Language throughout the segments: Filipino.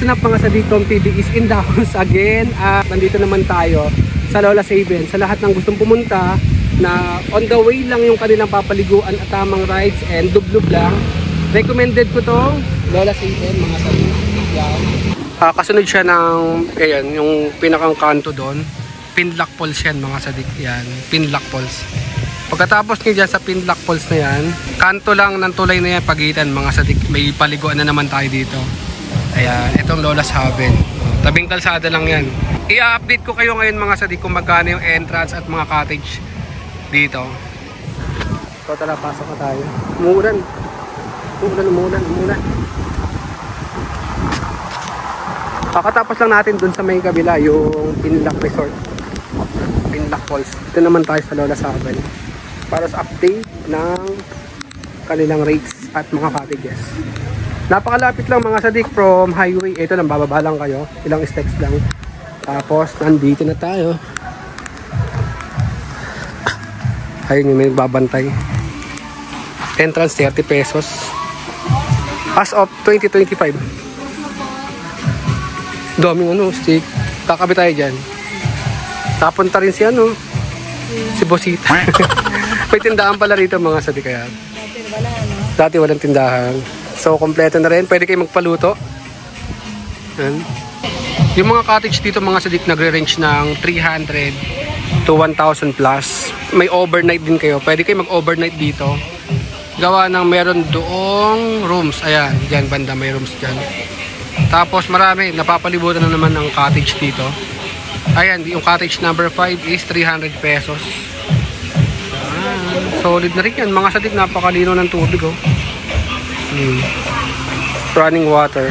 Listen up mga sadik, Tom TV is in the house again. At nandito naman tayo sa Lola's Haven. Sa lahat ng gustong pumunta na on the way lang yung kanilang papaliguan at tamang rides and dublob lang, recommended ko to Lola's Haven mga sadik. Yan. Kasunod siya ng ayan, yung pinakang kanto doon. Pinlock Falls yan mga sadik. Yan, Pinlock Falls. Pagkatapos nyo dyan sa Pinlock Falls na yan, kanto lang ng tulay na yan pagitan mga sadik. May paliguan na naman tayo dito. Ayan, itong Lola's Haven. Tabing kalsada lang yan. I-update ko kayo ngayon mga sadik kung magkano yung entrance at mga cottage dito. So tara, pasok na tayo. Umuulan. Umuulan. Kakatapos lang natin dun sa may kabila yung Pinlock Resort, Pinlock Falls. Ito naman tayo sa Lola's Haven para sa update ng kanilang rates at mga cottages. Napakalapit lang mga sadik from highway. Ito lang, bababa lang kayo, ilang steps lang. Tapos nandito na tayo. Ayun yung may babantay. Entrance 30 pesos as of 2025. Daming stick. Kakabit tayo dyan. Napunta rin si si Bosita. May tindahan pala rito mga sadik. Kaya dati walang tindahan. So kompleto na rin. Pwede kayo magpaluto. Yan. Yung mga cottage dito mga sadik nagre-range ng 300 to 1,000 plus. May overnight din kayo. Pwede kayo mag-overnight dito. Gawa ng meron doong rooms. Ayan, dyan banda may rooms dyan. Tapos marami, napapalibutan na naman ng cottage dito. Ayan, yung cottage number 5 is 300 pesos. Ayan, solid na rin yan. Mga sadik, napakalino ng tubig. Running water.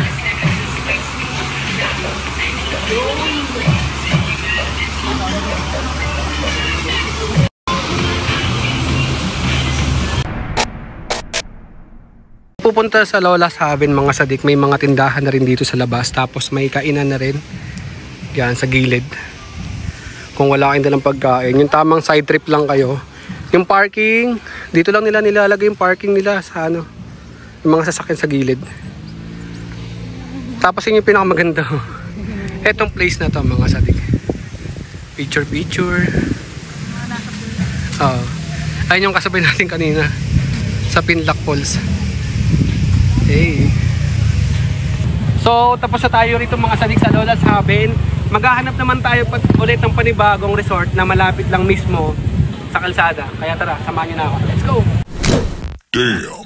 Pupunta sa Lola's Haven mga sadik, may mga tindahan na rin dito sa labas, tapos may kainan na rin yan sa gilid. Kung wala kayong dalang pagkain, yung tamang side trip lang kayo. Yung parking, dito lang nila nilalagay yung parking nila sa yung mga sasakyan sa gilid. Tapos yun yung pinakamaganda. Etong place na to mga sadik, picture. Ayun yung kasabay natin kanina sa Pinlock Falls. Hey. So tapos na tayo rito mga sadik sa Lola's Haven. Maghahanap naman tayo ulit ng panibagong resort na malapit lang mismo sa kalsada. Kaya tara, samahan niyo na ako. Let's go! Damn.